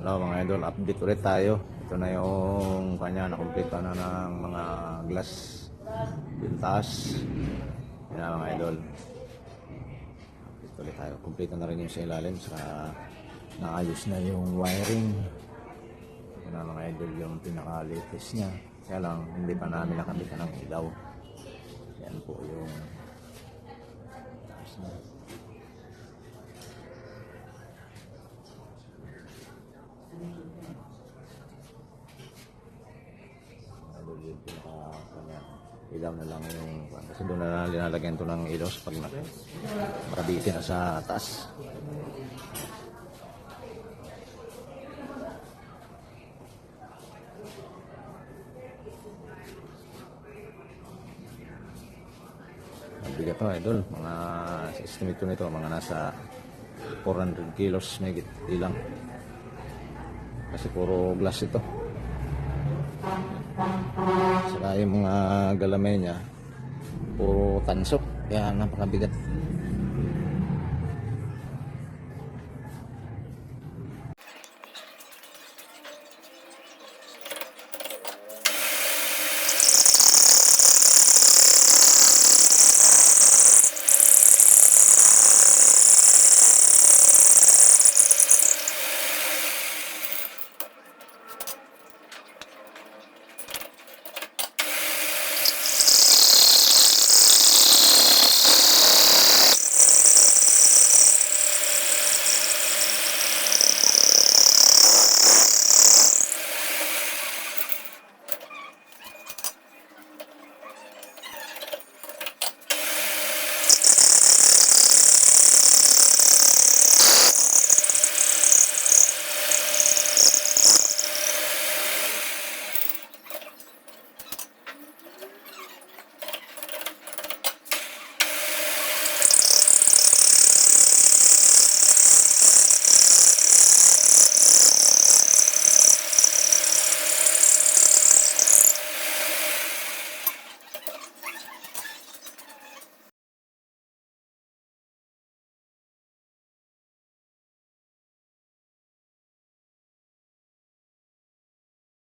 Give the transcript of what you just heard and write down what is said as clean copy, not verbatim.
Hello mga idol, update ulit tayo. Ito na yung kanya, nakumpleto na ng mga glass yung taas. Yan na mga idol. Update ulit tayo. Kumpleto na rin yung sa ilalim. Naayos na yung wiring. Yan na mga idol, yung pinaka-latest niya. Kaya lang, hindi pa namin nakabitan ng ilaw. Yan po yung taas na. Yung ilaw na lang yung kasi doon na linalagyan ito ng ilaw pag makabitin na sa taas. Mabigat to idol, mga sa estimate ko nito mga nasa 400 kilos may ilang kasi puro glass ito. Saka yung mga galamay niya puro tanso, kaya napakabigat.